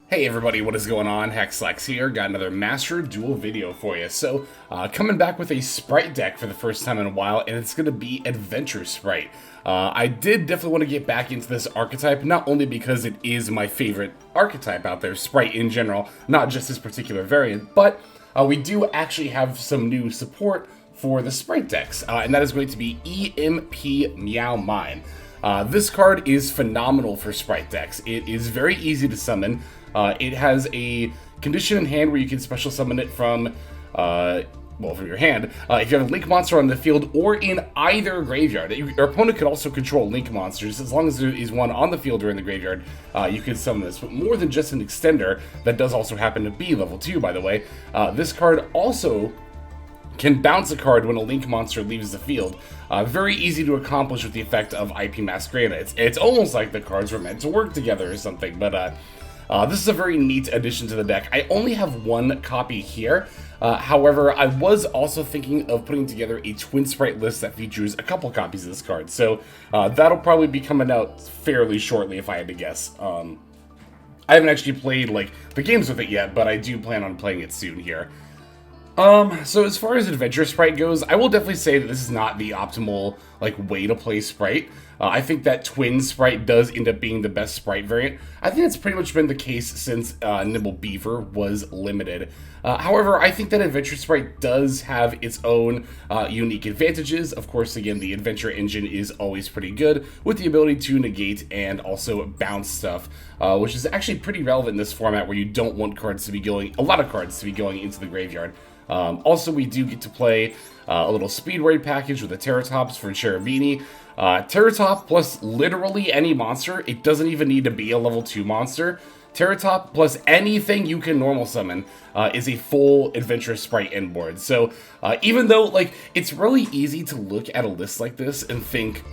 Hey everybody, what is going on? Hexlex here, got another Master Duel video for you. So, coming back with a Spright deck for the first time in a while, and it's going to be Adventure Spright. I did definitely want to get back into this archetype, not only because it is my favorite archetype out there, Spright in general, not just this particular variant, but we do actually have some new support for the Spright decks, and that is going to be EMP Meow Mine. This card is phenomenal for Spright decks. It is very easy to summon. It has a condition in hand where you can special summon it from, from your hand. If you have a Link monster on the field or in either graveyard. Your opponent could also control Link monsters. As long as there is one on the field or in the graveyard, you can summon this. But more than just an extender, that does also happen to be level 2, by the way. This card also can bounce a card when a Link monster leaves the field. Very easy to accomplish with the effect of IP Masquerade. It's almost like the cards were meant to work together or something, but this is a very neat addition to the deck. I only have one copy here. However, I was also thinking of putting together a Twin Spright list that features a couple copies of this card. So that'll probably be coming out fairly shortly if I had to guess. I haven't actually played like the games with it yet, but I do plan on playing it soon here. So as far as Adventure Spright goes, I will definitely say that this is not the optimal, way to play Spright. I think that Twin Spright does end up being the best Spright variant. I think that's pretty much been the case since Nimble Beaver was limited. However, I think that Adventure Spright does have its own unique advantages. Of course, again, the Adventure engine is always pretty good, with the ability to negate and also bounce stuff, which is actually pretty relevant in this format where you don't want a lot of cards to be going into the graveyard. Also, we do get to play a little Speed Raid package with the Terratops for Cherubini. Terratop plus literally any monster. It doesn't even need to be a level 2 monster. Terratop plus anything you can normal summon is a full Adventure Spright inboard. So even though it's really easy to look at a list like this and think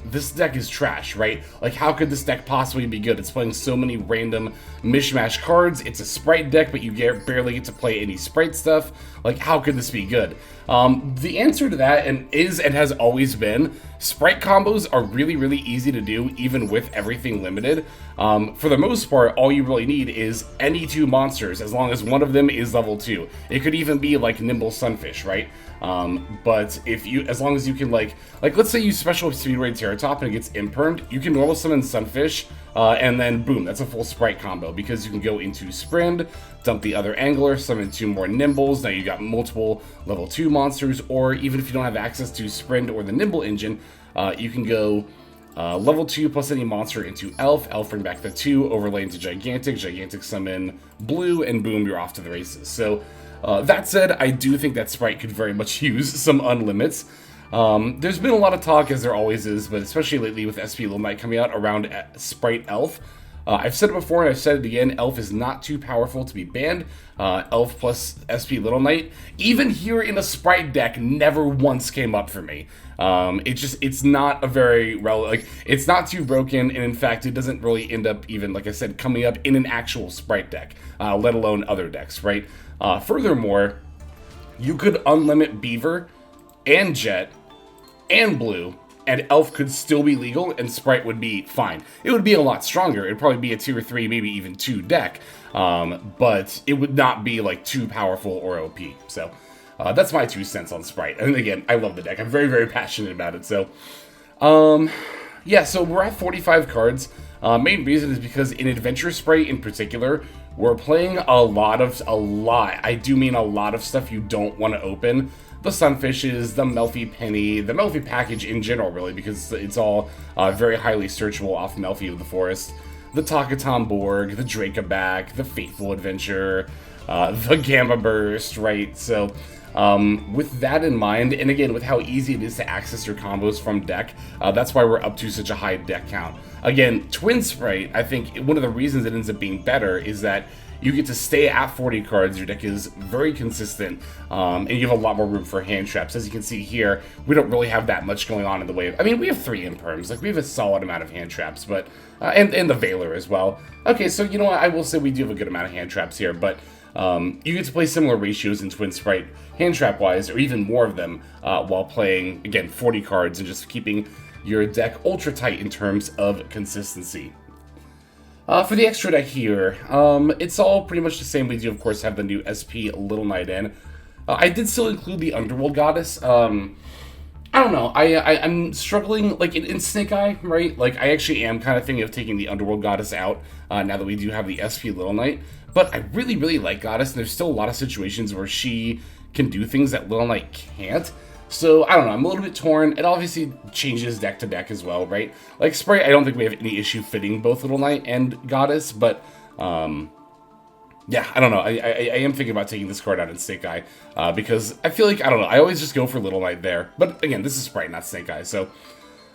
this deck is trash, right? How could this deck possibly be good? It's playing so many random mishmash cards. It's a Spright deck, but you barely get to play any Spright stuff. How could this be good? The answer to that is and has always been Spright combos are really, really easy to do, even with everything limited. For the most part, all you really need is any 2 monsters, as long as one of them is level 2. It could even be like Nimble Sunfish, right? But as long as you can let's say you special Speed Raid Terratop and it gets impermed, you can normal summon Sunfish, and then boom, that's a full Spright combo, because you can go into Sprint, dump the other Angler, summon 2 more Nimbles. Now you got multiple level 2 monsters, or even if you don't have access to Sprint or the Nimble engine, you can go level 2 plus any monster into Elf, bring back the 2, overlay into Gigantic summon Blue, and boom, you're off to the races. So that said, I do think that Spright could very much use some unlimits. There's been a lot of talk, as there always is, but especially lately with SP Little Knight coming out, around Spright Elf. I've said it before and I've said it again, Elf is not too powerful to be banned. Elf plus SP Little Knight, even here in a Spright deck, never once came up for me. It's not a very it's not too broken, and in fact, it doesn't really end up even, like I said, coming up in an actual Spright deck, let alone other decks, right? Furthermore, you could unlimit Beaver and Jet and Blue, and Elf could still be legal, and Spright would be fine. It would be a lot stronger. It'd probably be a 2 or 3, maybe even 2 deck, but it would not be too powerful or OP. So that's my 2 cents on Spright. And again, I love the deck. I'm very, very passionate about it. So yeah, so we're at 45 cards. Main reason is because in Adventure Spright in particular, we're playing a lot. I do mean a lot of stuff you don't want to open. The Sunfishes, the Melfi Penny, the Melfi package in general, really, because it's all very highly searchable off Melfi of the Forest. The Takaton Borg, the Dracoback, the Fateful Adventure, the Gamma Burst, right? So with that in mind, and again, with how easy it is to access your combos from deck, that's why we're up to such a high deck count. Again, Twin Spright, I think one of the reasons it ends up being better is that you get to stay at 40 cards, your deck is very consistent, and you have a lot more room for hand traps. As you can see here, we don't really have that much going on in the way of, we have 3 imperms, we have a solid amount of hand traps, but, and the Veiler as well. Okay, so you know what, I will say we do have a good amount of hand traps here, but you get to play similar ratios in Twin Spright, hand trap wise, or even more of them, while playing, again, 40 cards and just keeping your deck ultra tight in terms of consistency. For the extra deck here, it's all pretty much the same. We do, of course, have the new SP Little Knight in. I did still include the Underworld Goddess. I don't know. I'm struggling, like, in Snake Eye, right? Like, I actually am kind of thinking of taking the Underworld Goddess out, now that we do have the SP Little Knight. But I really, really like Goddess, and there's still a lot of situations where she can do things that Little Knight can't. So, I don't know, I'm a little bit torn. It obviously changes deck to deck as well, right? Like, Spright, I don't think we have any issue fitting both Little Knight and Goddess, but, yeah, I don't know. I am thinking about taking this card out in Snake Eye, because I feel like, I don't know, I always just go for Little Knight there. But, again, this is Spright, not Snake Eye, so...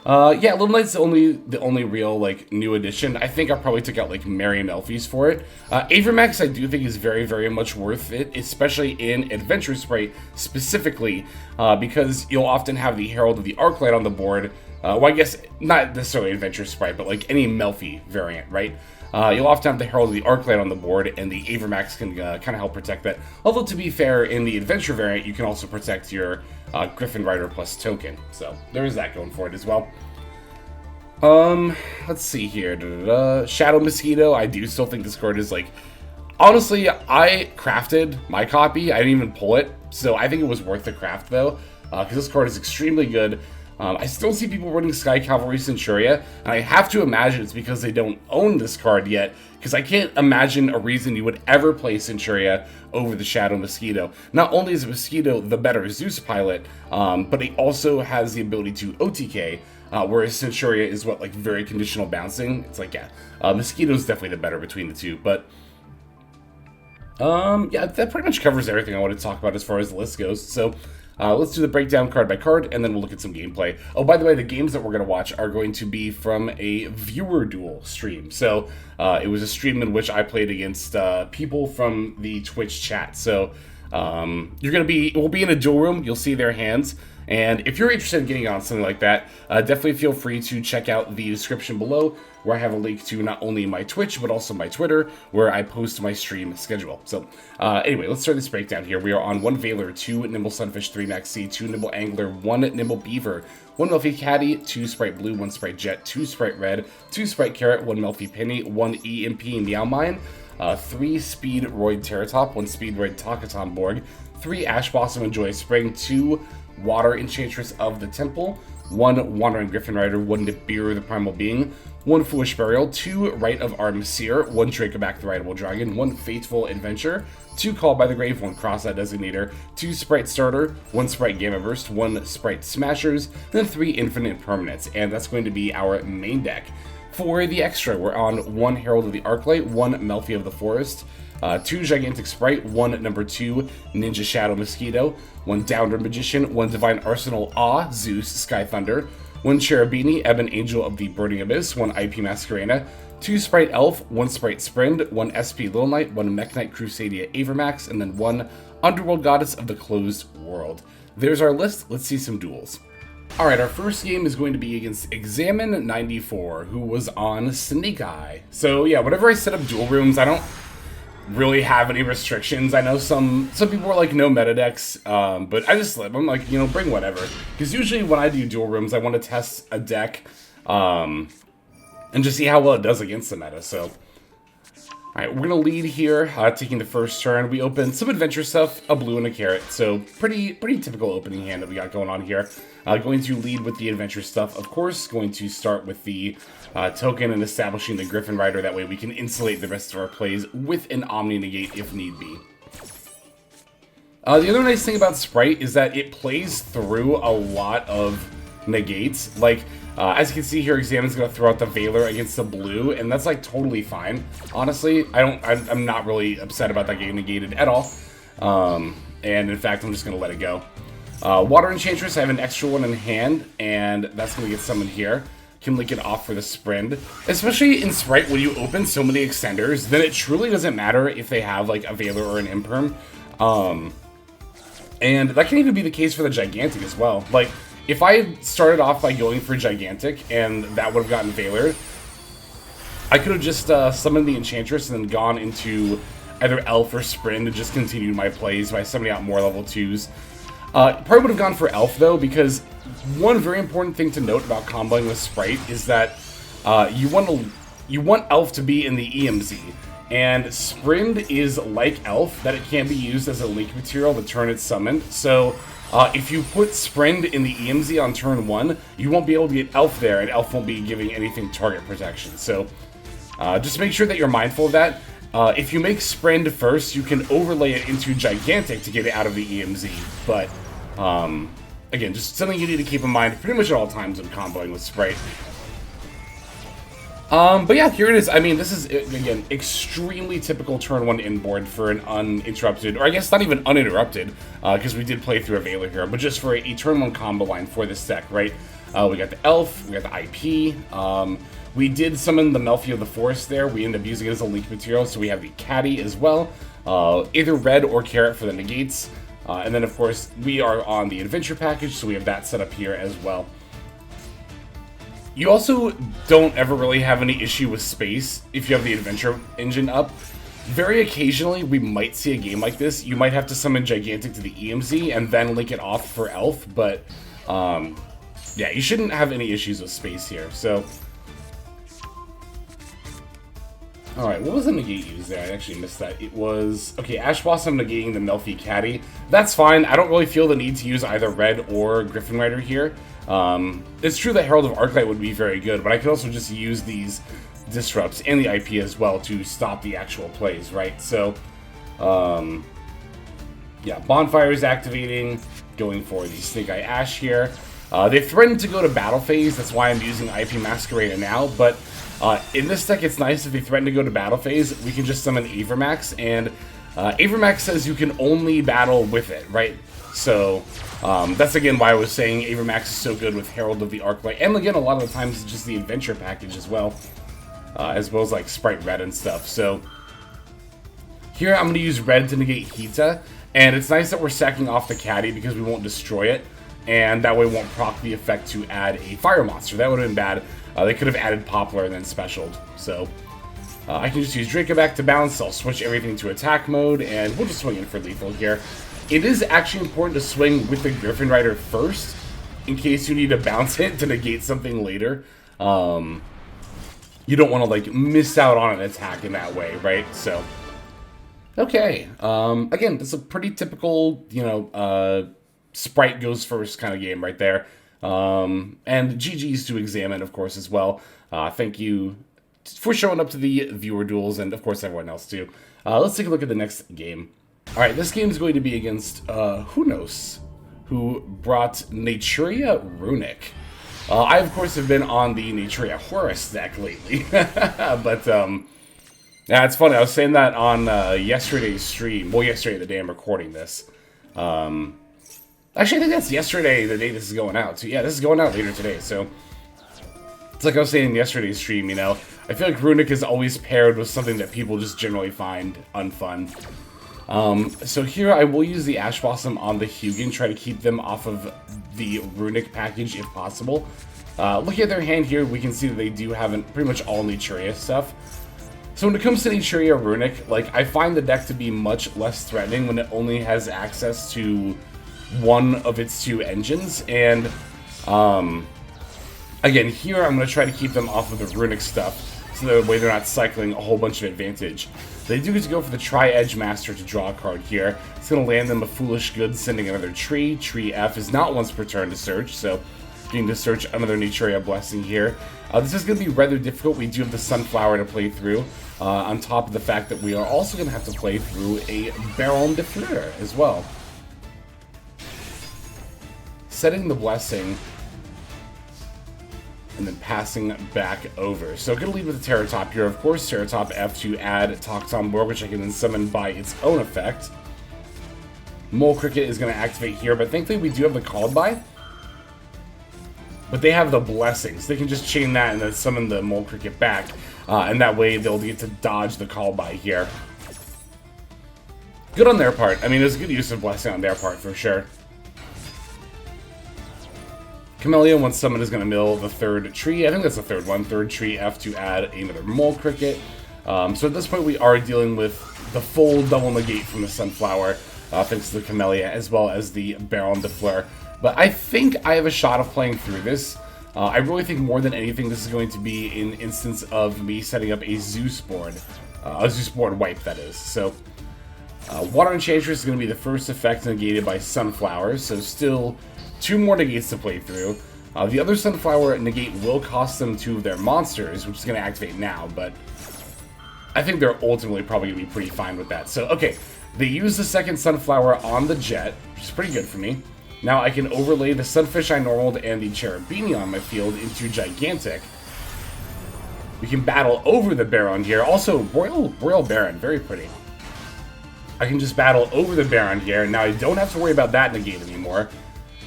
yeah, Little Knight's the only real, like, new addition. I think I probably took out, like, Marion Elfies for it. Avermax, I do think, is very, very much worth it, especially in Adventure Spright, specifically, because you'll often have the Herald of the Arclight on the board. Well, I guess, not necessarily Adventure Spright, but, like, any Melfi variant, right? You'll often have the Herald of the Arclight on the board, and the Avermax can kind of help protect that. Although, to be fair, in the Adventure variant, you can also protect your Griffin Rider plus token. So, there is that going for it as well. Let's see here. Shadow Mosquito, I do still think this card is, like... Honestly, I crafted my copy. I didn't even pull it, so I think it was worth the craft, though, because this card is extremely good. I still see people running Sky Cavalry Centuria, and I have to imagine it's because they don't own this card yet, because I can't imagine a reason you would ever play Centuria over the Shadow Mosquito. Not only is Mosquito the better Zeus pilot, but it also has the ability to OTK, whereas Centuria is what, like, very conditional bouncing. It's like, yeah, Mosquito's definitely the better between the two, but... yeah, that pretty much covers everything I want to talk about as far as the list goes, so... let's do the breakdown card by card, and then we'll look at some gameplay. Oh, by the way, the games that we're going to watch are going to be from a viewer duel stream. So, it was a stream in which I played against people from the Twitch chat. So, we'll be in a duel room, you'll see their hands. And if you're interested in getting on something like that, definitely feel free to check out the description below, where I have a link to not only my Twitch, but also my Twitter, where I post my stream schedule. So, anyway, let's start this breakdown here. We are on 1 Veiler, 2 Nimble Sunfish, 3 Maxi, 2 Nimble Angler, 1 Nimble Beaver, 1 Melfi Caddy, 2 Spright Blue, 1 Spright Jet, 2 Spright Red, 2 Spright Carrot, 1 Melfi Penny, 1 EMP Meow Mine, 3 Speed Roid Terratop, 1 Speed Roid Takaton Borg, 3 Ash Blossom and Joy Spring, 2 Water Enchantress of the Temple, 1 Wandering Griffin Rider, 1 Nibiru the Primal Being, 1 Foolish Burial, 2 Rite of Armseer, 1 Dracoback the Rideable Dragon, 1 Faithful Adventure, 2 Called by the Grave, 1 Cross-Eyed Designator, 2 Spright Starter, 1 Spright Gamma Burst, 1 Spright Smashers, then 3 Infinite Permanents, and that's going to be our main deck. For the extra, we're on 1 Herald of the Arclight, 1 Melfi of the Forest, 2 Gigantic Spright, 1 number 2 Ninja Shadow Mosquito, 1 Downward Magician, 1 Divine Arsenal Ah Zeus Sky Thunder, 1 Cherubini Ebon Angel of the Burning Abyss, 1 IP Masquerena, 2 Spright Elf, 1 Spright Sprind, 1 SP Little Knight, 1 Mech Knight Crusadia Avermax, and then 1 Underworld Goddess of the Closed World. There's our list. Let's see some duels. Alright, our first game is going to be against Examine94, who was on Snake Eye. So yeah, whenever I set up duel rooms, I don't really have any restrictions. I know some people are like, no meta decks, but I just let them, like, you know, bring whatever. Because usually when I do duel rooms, I want to test a deck, and just see how well it does against the meta, so... Alright, we're going to lead here, taking the first turn. We open some adventure stuff, a blue and a carrot, so pretty typical opening hand that we got going on here. Going to lead with the adventure stuff, of course. Going to start with the token and establishing the Griffin Rider. That way we can insulate the rest of our plays with an Omni Negate if need be. The other nice thing about Spright is that it plays through a lot of negates. Like, as you can see here, Examine's going to throw out the Veiler against the blue, and that's, like, totally fine. Honestly, I'm not really upset about that getting negated at all. And, in fact, I'm just going to let it go. Water Enchantress, I have an extra one in hand, and that's going to get summoned here. Can link it off for the Sprind. Especially in Spright, when you open so many extenders, then it truly doesn't matter if they have, like, a Veiler or an Imperm. And that can even be the case for the Gigantic as well. Like, if I started off by going for Gigantic, and that would have gotten Veiler, I could have just summoned the Enchantress and then gone into either Elf or Sprind and just continued my plays by summoning out more level 2s. Probably would have gone for Elf, though, because one very important thing to note about comboing with Spright is that you want to you want Elf to be in the EMZ. And Sprind is like Elf, that it can be used as a link material the turn it's summoned. So if you put Sprind in the EMZ on turn 1, you won't be able to get Elf there, and Elf won't be giving anything target protection. So just make sure that you're mindful of that. If you make Sprind first, you can overlay it into Gigantic to get it out of the EMZ. But again, just something you need to keep in mind pretty much at all times when comboing with Spright. But yeah, here it is. I mean, this is, again, extremely typical turn 1 inboard for an uninterrupted, or I guess not even uninterrupted, because we did play through a Veiler here, but just for a turn 1 combo line for this deck, right? We got the Elf, we got the IP, we did summon the Melfi of the Forest there. We ended up using it as a link material, so we have the Caddy as well, either red or carrot for the negates, and then of course we are on the adventure package, so we have that set up here as well. You also don't ever really have any issue with space if you have the adventure engine up. Very occasionally, we might see a game like this. You might have to summon Gigantic to the EMZ and then link it off for Elf, but yeah, you shouldn't have any issues with space here. So, alright, what was the negate used there? I actually missed that. It was, okay, Ash Blossom negating the Melfi Caddy. That's fine. I don't really feel the need to use either Red or Griffin Rider here. It's true that Herald of Arclight would be very good, but I could also just use these disrupts and the IP as well to stop the actual plays, right? So, yeah, Bonfire is activating, going for the Snake Eye Ash here. They threatened to go to battle phase, that's why I'm using IP Masquerader now, but in this deck it's nice if they threaten to go to battle phase, we can just summon Avermax, and Avermax says you can only battle with it, right? So, that's again why I was saying Avermax is so good with Herald of the Arclight, and again, a lot of the times it's just the adventure package as well as like Spright Red and stuff. So, here I'm going to use Red to negate Hita, and it's nice that we're sacking off the Caddy because we won't destroy it, and that way won't proc the effect to add a fire monster. That would have been bad. They could have added Poplar and then specialed. So, I can just use Dracoback to bounce, I'll switch everything to attack mode, and we'll just swing in for lethal here. It is actually important to swing with the Griffin Rider first, in case you need to bounce it to negate something later. You don't want to, like, miss out on an attack in that way, right? So, okay. Again, this is a pretty typical, you know, Spright goes first kind of game right there. And GG's to Examine, of course, as well. Thank you for showing up to the viewer duels, and, of course, everyone else, too. Let's take a look at the next game. Alright, this game is going to be against Hunos, who brought Naturia Runic. I, of course, have been on the Naturia Horus deck lately. But, yeah, it's funny. I was saying that on yesterday's stream. Well, yesterday, the day I'm recording this. Actually, I think that's yesterday, the day this is going out. So, yeah, this is going out later today. So, it's like I was saying in yesterday's stream, you know. I feel like Runic is always paired with something that people just generally find unfun. So here I will use the Ash Blossom on the Hugin, try to keep them off of the Runic package if possible. Looking at their hand here, we can see that they do have pretty much all Naturia stuff. So when it comes to Naturia Runic, like, I find the deck to be much less threatening when it only has access to one of its two engines, and again, here I'm going to try to keep them off of the Runic stuff, so that way they're not cycling a whole bunch of advantage. They do get to go for the Tri-Edge Master to draw a card here. It's going to land them a Foolish Good, sending another tree. Tree F is not once per turn to search, so getting to search another Naturia Blessing here. This is going to be rather difficult. We do have the Sunflower to play through, on top of the fact that we are also going to have to play through a Baron de Fleur as well. Setting the Blessing, and then passing back over. So I'm going to lead with the Terratop here, of course. Terratop F to add Toxomborg, which I can then summon by its own effect. Mole Cricket is going to activate here, but thankfully we do have the Called By. But they have the Blessings. They can just chain that and then summon the Mole Cricket back. And that way they'll get to dodge the Called By here. Good on their part. I mean, it's a good use of Blessing on their part for sure. Camellia, once summoned, is going to mill the third tree. I think that's the third one. Third tree F to add another Mole Cricket. So at this point, we are dealing with the full double negate from the Sunflower, thanks to the Camellia, as well as the Baron de Fleur. But I think I have a shot of playing through this. I really think more than anything this is going to be an instance of me setting up a Zeus board wipe, that is. So, Water Enchantress is going to be the first effect negated by Sunflower, so still 2 more negates to play through. The other Sunflower negate will cost them 2 of their monsters, which is going to activate now, but I think they're ultimately probably going to be pretty fine with that. So, okay, they use the second Sunflower on the Jet, which is pretty good for me. Now I can overlay the Sunfish I normaled and the Cherubini on my field into Gigantic. We can battle over the Baron here. Also, Royal Baron, very pretty. I can just battle over the Baron here. Now I don't have to worry about that negate anymore.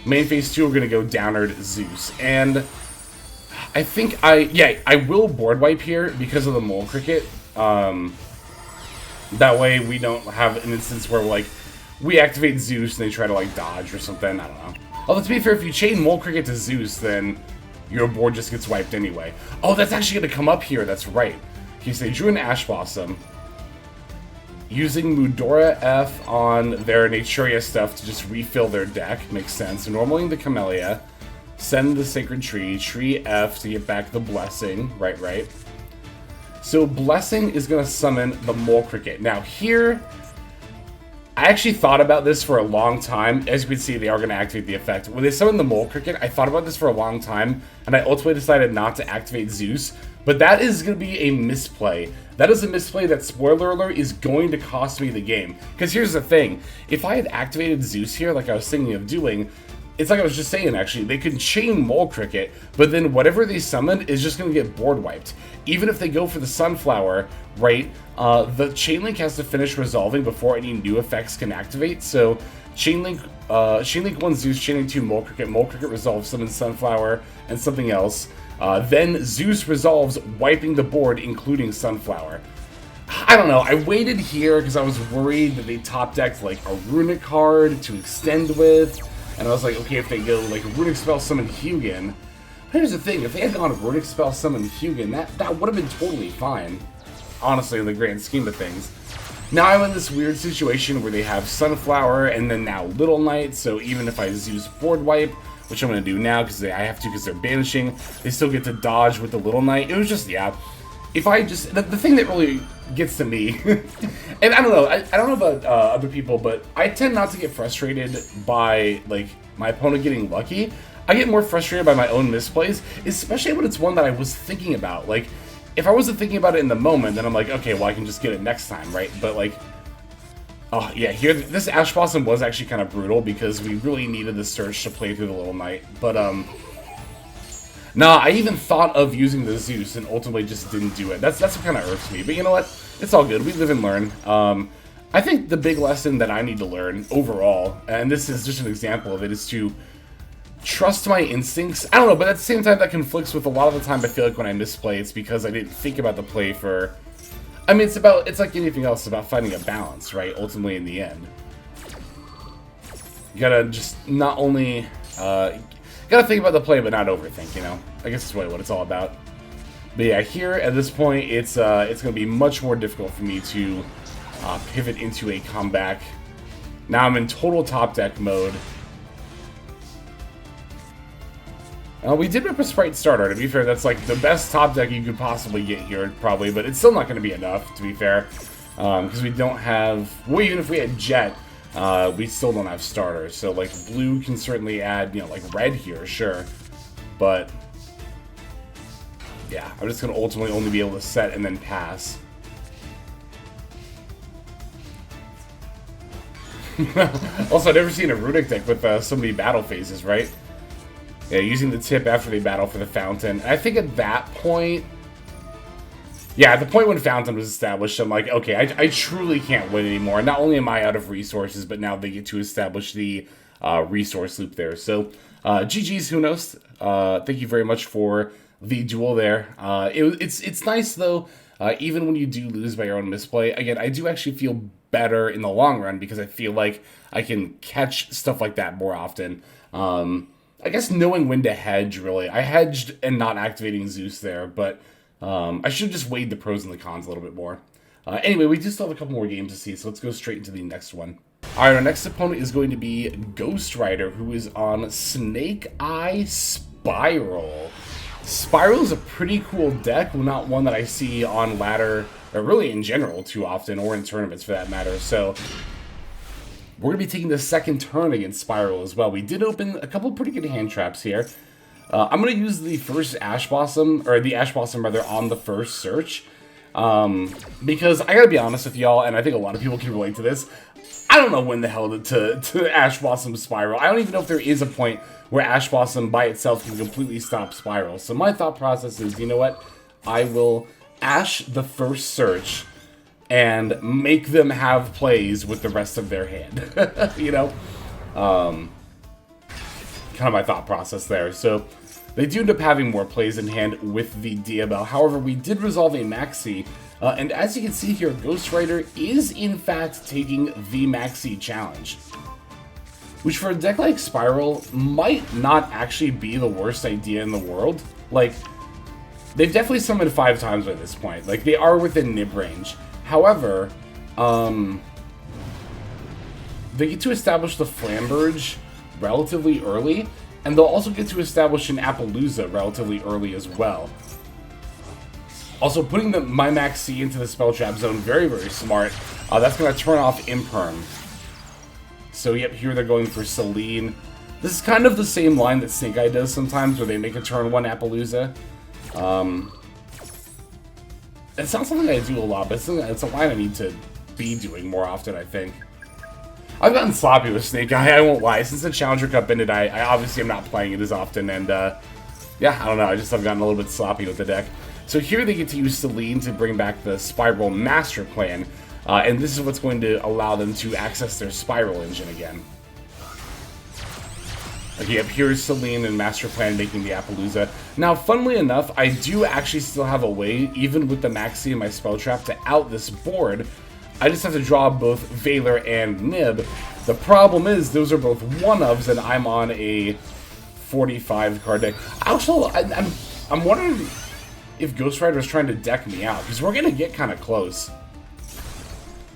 Main phase 2, we're going to go Downard Zeus. And I think I will board wipe here because of the Mole Cricket. That way we don't have an instance where, like, we activate Zeus and they try to, like, dodge or something. I don't know. Although, to be fair, if you chain Mole Cricket to Zeus, then your board just gets wiped anyway. Oh, that's actually going to come up here. That's right. Okay, so they drew an Ash Blossom. Using Mudora F on their Naturia stuff to just refill their deck. Makes sense. So normaling the Camellia. Send the Sacred Tree. Tree F to get back the Blessing. Right. So Blessing is going to summon the Mole Cricket. Now here, I actually thought about this for a long time. As you can see, they are going to activate the effect. When they summon the Mole Cricket, I thought about this for a long time, and I ultimately decided not to activate Zeus. But that is going to be a misplay. That is a misplay that, spoiler alert, is going to cost me the game. Because here's the thing. If I had activated Zeus here, like I was thinking of doing, it's like I was just saying, actually, they could chain Mole Cricket, but then whatever they summoned is just going to get board wiped. Even if they go for the Sunflower, right, the Chainlink has to finish resolving before any new effects can activate. So Chainlink 1 Zeus, Chainlink 2 Mole Cricket resolves, summons Sunflower and something else. Then Zeus resolves, wiping the board, including Sunflower. I don't know, I waited here because I was worried that they top decked like a Runic card to extend with. And I was like, okay, if they go like Runic Spell Summon Hugin. Here's the thing, if they had gone Runic Spell Summon Hugin, that would have been totally fine. Honestly, in the grand scheme of things. Now I'm in this weird situation where they have Sunflower and then now Little Knight, so even if I Zeus board wipe, which I'm going to do now because I have to because they're banishing, they still get to dodge with the Little Knight. It was just, yeah. If I just, the thing that really gets to me, and I don't know, I don't know about other people, but I tend not to get frustrated by, like, my opponent getting lucky. I get more frustrated by my own misplays, especially when it's one that I was thinking about. Like, if I wasn't thinking about it in the moment, then I'm like, okay, well, I can just get it next time, right? But, like, oh, yeah, here, this Ash Blossom was actually kind of brutal because we really needed the Surge to play through the Little Knight. But, nah, I even thought of using the Zeus and ultimately just didn't do it. That's what kind of irks me. But you know what? It's all good. We live and learn. I think the big lesson that I need to learn overall, and this is just an example of it, is to trust my instincts. I don't know, but at the same time, that conflicts with a lot of the time I feel like when I misplay, it's because I didn't think about the play for... I mean, it's like anything else, about finding a balance, right? Ultimately, in the end. You gotta just not only... gotta think about the play, but not overthink, you know? I guess that's really what it's all about. But yeah, here, at this point, it's gonna be much more difficult for me to pivot into a comeback. Now I'm in total top deck mode. We did rip a Spright starter, to be fair. That's like the best top deck you could possibly get here, probably, but it's still not going to be enough, to be fair. Because we don't have... Well, even if we had Jet, we still don't have starters. So, like, blue can certainly add, you know, like red here, sure. But, yeah, I'm just going to ultimately only be able to set and then pass. Also, I've never seen a Runic deck with so many battle phases, right? Yeah, using the tip after they battle for the Fountain. I think at that point... Yeah, at the point when Fountain was established, I'm like, okay, I truly can't win anymore. Not only am I out of resources, but now they get to establish the resource loop there. So, GG's, who knows? Thank you very much for the duel there. It's nice, though, even when you do lose by your own misplay. Again, I do actually feel better in the long run because I feel like I can catch stuff like that more often. I guess knowing when to hedge, really. I hedged and not activating Zeus there, but I should have just weighed the pros and the cons a little bit more. Anyway, we do still have a couple more games to see, so let's go straight into the next one. Alright, our next opponent is going to be Ghost Rider, who is on Snake Eye Spiral. Spyro is a pretty cool deck, not one that I see on ladder, or really in general too often, or in tournaments for that matter. So we're going to be taking the second turn against Spyro as well. We did open a couple pretty good hand traps here. I'm going to use the first Ash Blossom, or the Ash Blossom rather, on the first search. Because I gotta be honest with y'all, and I think a lot of people can relate to this, I don't know when the hell to Ash Blossom Spyro. I don't even know if there is a point where Ash Blossom by itself can completely stop Spyro. So my thought process is, you know what? I will Ash the first search and make them have plays with the rest of their hand. You know? Kind of my thought process there. So they do end up having more plays in hand with the DML. However, we did resolve a Maxi, and as you can see here, Ghost Rider is in fact taking the Maxi challenge. Which for a deck like Spiral might not actually be the worst idea in the world. Like, they've definitely summoned 5 times by this point. Like, they are within nib range. However, they get to establish the Flamberge relatively early, and they'll also get to establish an Appaloosa relatively early as well. Also, putting my Maxi into the Spell Trap zone, very, very smart. That's going to turn off Imperm. So, yep, here they're going for Celine. This is kind of the same line that Snake Eye does sometimes, where they make a turn 1 Appaloosa. It's not something I do a lot, but it's a line I need to be doing more often, I think. I've gotten sloppy with Snake Eye, I won't lie. Since the Challenger Cup ended, I obviously am not playing it as often, and, yeah, I don't know, I've gotten a little bit sloppy with the deck. So here they get to use Celine to bring back the Spiral Master Plan, and this is what's going to allow them to access their Spiral engine again. Okay, yep, here's Celine and Master Plan making the Appaloosa. Now, funnily enough, I do actually still have a way, even with the Maxi and my Spell Trap, to out this board. I just have to draw both Valor and Nib. The problem is, those are both 1-ofs, and I'm on a 45 card deck. Also, I'm wondering if Ghost Rider is trying to deck me out, because we're going to get kind of close.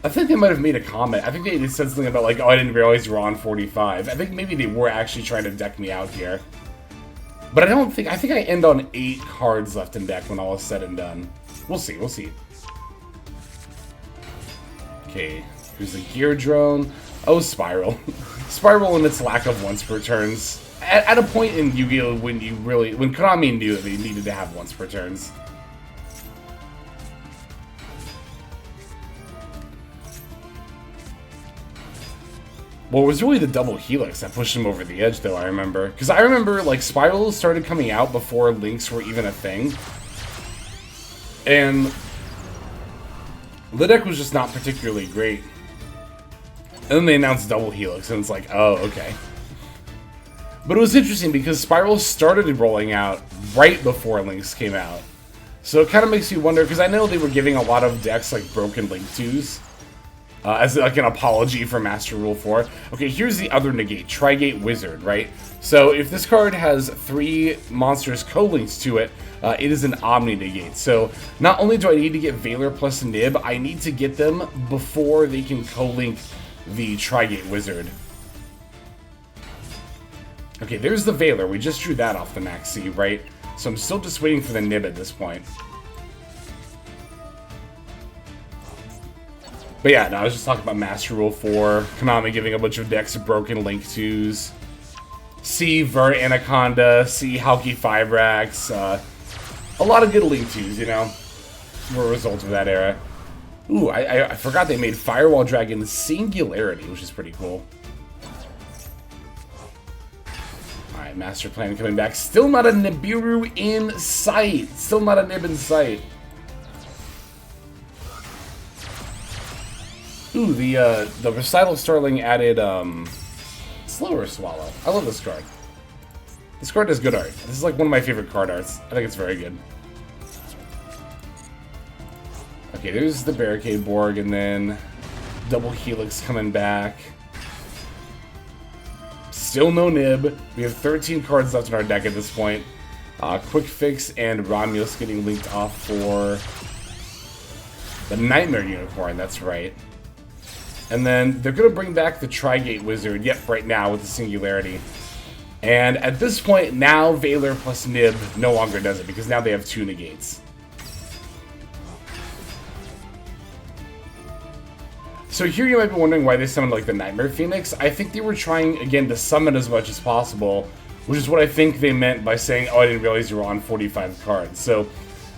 I think they might have made a comment. I think they said something about, like, oh, I didn't realize you were on 45. I think maybe they were actually trying to deck me out here. But I think I end on 8 cards left in deck when all is said and done. We'll see, we'll see. Okay, here's the Gear Drone. Oh, Spiral. Spiral and its lack of once per turns. At a point in Yu-Gi-Oh! When Konami knew that they needed to have once per turns. Well, it was really the double Helix that pushed him over the edge, though, I remember. Because I remember, like, Spirals started coming out before Links were even a thing. And the deck was just not particularly great. And then they announced double Helix, and it's like, oh, okay. But it was interesting because Spirals started rolling out right before Links came out. So it kind of makes you wonder, because I know they were giving a lot of decks, like, broken Link 2s. As like an apology for Master Rule 4. Okay, here's the other negate, Tri-Brigade Wizard, right? So if this card has 3 monsters co-links to it, it is an Omni negate. So not only do I need to get Valor plus Nib, I need to get them before they can co-link the Tri-Brigade Wizard. Okay, there's the Valor. We just drew that off the Maxi, right? So I'm still just waiting for the Nib at this point. But yeah, no, I was just talking about Master Rule 4, Konami giving a bunch of decks of broken Link 2s, C Vert Anaconda, C Halki Fibrax, a lot of good Link 2s, you know, were a result of that era. Ooh, I forgot they made Firewall Dragon Singularity, which is pretty cool. Alright, Master Plan coming back. Still not a Nibiru in sight. Still not a Nib in sight. Ooh, the Recital Starling added, Slower Swallow. I love this card. This card is good art. This is like one of my favorite card arts. I think it's very good. Okay, there's the Barricade Borg, and then Double Helix coming back. Still no Nib. We have 13 cards left in our deck at this point. Quick Fix and Romulus getting linked off for the Nightmare Unicorn, that's right. And then they're going to bring back the Tri-Brigade Wizard, yep, right now with the Singularity. And at this point, now Valor plus Nib no longer does it, because now they have 2 negates. So here you might be wondering why they summoned like the Nightmare Phoenix. I think they were trying, again, to summon as much as possible, which is what I think they meant by saying, oh, I didn't realize you were on 45 cards. So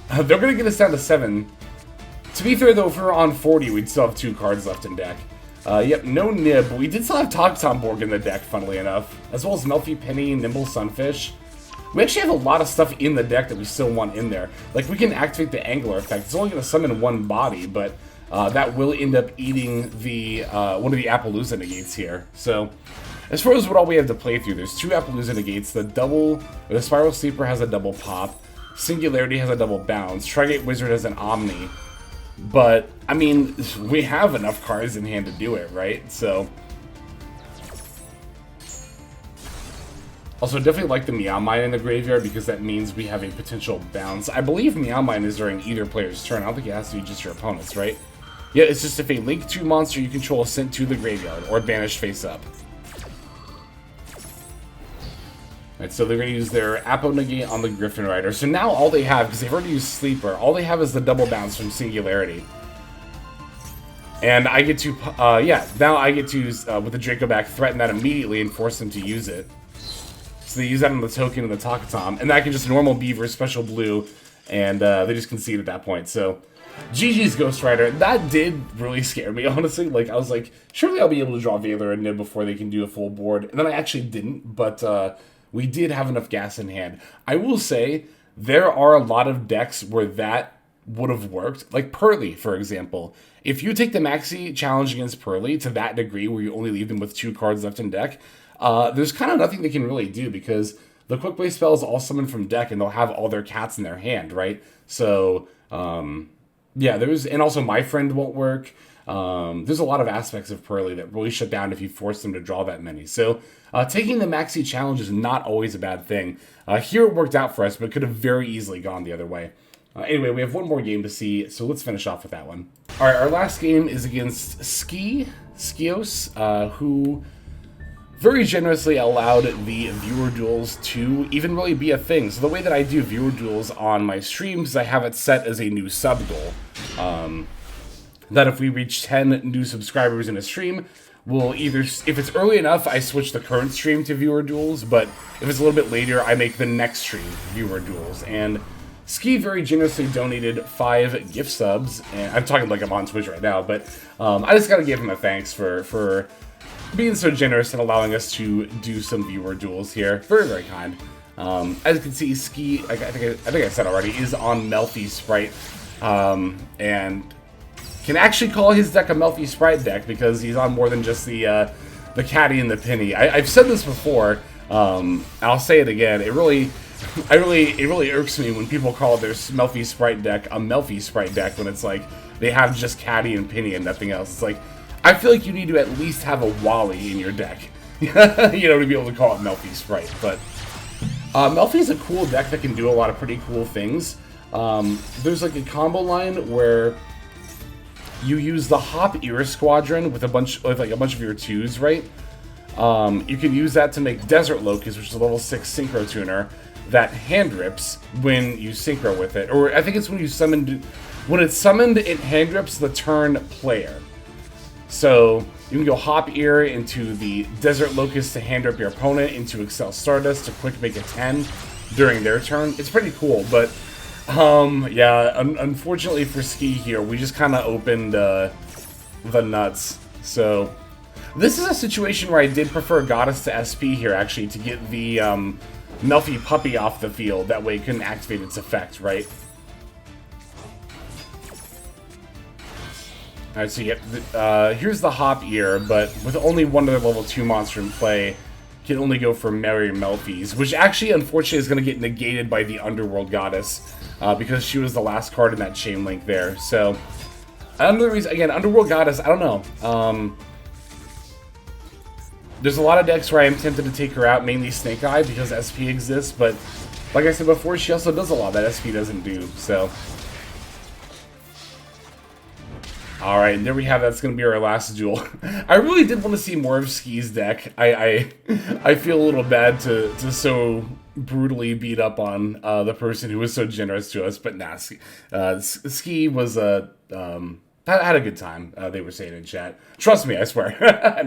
they're going to get us down to 7. To be fair, though, if we were on 40, we'd still have 2 cards left in deck. Yep, no Nib, but we did still have Togtomborg in the deck, funnily enough, as well as Melfi Penny, Nimble Sunfish. We actually have a lot of stuff in the deck that we still want in there. Like, we can activate the Angler effect. It's only going to summon 1 body, but that will end up eating the one of the Appaloosa negates here. So, as far as what all we have to play through, there's 2 Appaloosa negates. The Spiral Sleeper has a double pop. Singularity has a double bounce. Tri-brigade Wizard has an Omni. But, I mean, we have enough cards in hand to do it, right? So, also, definitely like the Meow Mine in the graveyard because that means we have a potential bounce. I believe Meow Mine is during either player's turn. I don't think it has to be just your opponent's, right? Yeah, it's just if a Link 2 monster you control is sent to the graveyard or banished face up. Alright, so they're going to use their Apo Negate on the Griffin Rider. So now all they have, because they've already used Sleeper, all they have is the double bounce from Singularity. And I get to, now I get to, with the Draco back, threaten that immediately and force them to use it. So they use that on the token and the Takatom. And that can just normal Beaver, special blue, and they just concede at that point. So, GG's Ghost Rider. That did really scare me, honestly. Like, I was like, surely I'll be able to draw Valor and Nib before they can do a full board. And then I actually didn't, but we did have enough gas in hand. I will say, there are a lot of decks where that would have worked. Like Pearly, for example. If you take the Maxi challenge against Pearly to that degree where you only leave them with 2 cards left in deck, there's kind of nothing they can really do because the quick play spells all summon from deck and they'll have all their cats in their hand, right? So, yeah, and also My Friend won't work. There's a lot of aspects of Pearly that really shut down if you force them to draw that many. So, taking the Maxi challenge is not always a bad thing. Here it worked out for us, but it could have very easily gone the other way. Anyway, we have one more game to see, so let's finish off with that one. Alright, our last game is against Skios, who very generously allowed the viewer duels to even really be a thing. So the way that I do viewer duels on my streams, I have it set as a new sub goal. That if we reach 10 new subscribers in a stream, we'll either, if it's early enough, I switch the current stream to viewer duels, but if it's a little bit later, I make the next stream viewer duels. And Ski very generously donated 5 gift subs, and I'm talking like I'm on Twitch right now, but I just gotta give him a thanks for being so generous and allowing us to do some viewer duels here. Very, very kind. As you can see, Ski, I think I said already, is on Melfi Spright, and can actually call his deck a Melfi Spright deck because he's on more than just the Caddy and the Penny. I've said this before, I'll say it again. It really irks me when people call their Melfi Spright deck a Melfi Spright deck when it's like they have just Caddy and Penny and nothing else. It's like, I feel like you need to at least have a Wally in your deck, you know, to be able to call it Melfi Spright. But Melfi is a cool deck that can do a lot of pretty cool things. There's like a combo line where you use the Hop Ear Squadron with a bunch of your 2s, right? You can use that to make Desert Locust, which is a level 6 Synchro Tuner, that hand rips when you Synchro with it. Or I think it's when it's summoned, it hand rips the turn player. So you can go Hop Ear into the Desert Locust to hand rip your opponent, into Excel Stardust to quick make a 10 during their turn. It's pretty cool, but yeah, unfortunately for Ski here, we just kind of opened the nuts. So this is a situation where I did prefer Goddess to SP here, actually, to get the Melfi Puppy off the field. That way it couldn't activate its effect, right? Alright, so yeah, here's the Hop Ear, but with only one other level 2 monster in play, can only go for Merry Melfies, which actually, unfortunately, is going to get negated by the Underworld Goddess, because she was the last card in that chain link there. So, another reason, again, Underworld Goddess, I don't know. There's a lot of decks where I am tempted to take her out, mainly Snake Eye, because SP exists, but like I said before, she also does a lot that SP doesn't do, so. All right, and there we have. That's going to be our last duel. I really did want to see more of Ski's deck. I feel a little bad to so brutally beat up on the person who was so generous to us, but nah, Ski was had a good time. They were saying in chat. Trust me, I swear.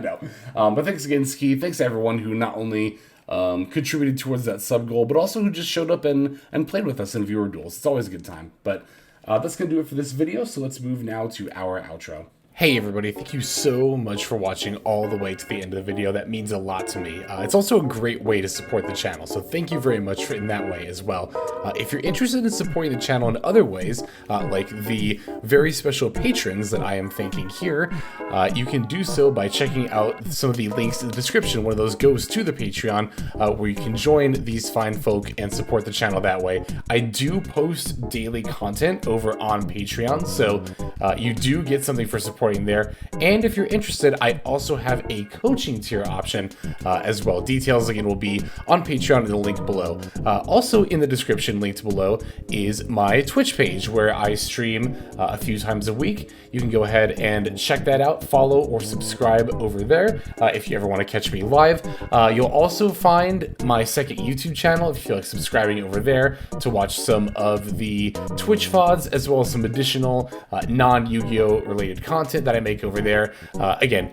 No, but thanks again, Ski. Thanks to everyone who not only contributed towards that sub goal, but also who just showed up and played with us in viewer duels. It's always a good time. But that's going to do it for this video, so let's move now to our outro. Hey everybody, thank you so much for watching all the way to the end of the video. That means a lot to me. It's also a great way to support the channel, so thank you very much in that way as well. If you're interested in supporting the channel in other ways, like the very special patrons that I am thanking here, you can do so by checking out some of the links in the description. One of those goes to the Patreon, where you can join these fine folk and support the channel that way. I do post daily content over on Patreon, so you do get something for supporting there. And if you're interested, I also have a coaching tier option as well. Details again will be on Patreon in the link below. Also in the description linked below is my Twitch page where I stream a few times a week. You can go ahead and check that out, follow or subscribe over there if you ever want to catch me live. You'll also find my second YouTube channel if you feel like subscribing over there to watch some of the Twitch VODs as well as some additional non-Yu-Gi-Oh related content that I make over there. Again,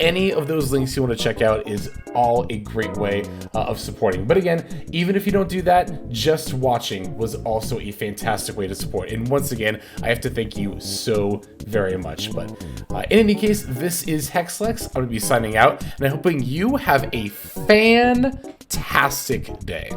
any of those links you want to check out is all a great way of supporting. But again, even if you don't do that, just watching was also a fantastic way to support. And once again, I have to thank you so very much. But in any case, this is Hexlex. I'm going to be signing out, and I'm hoping you have a fantastic day.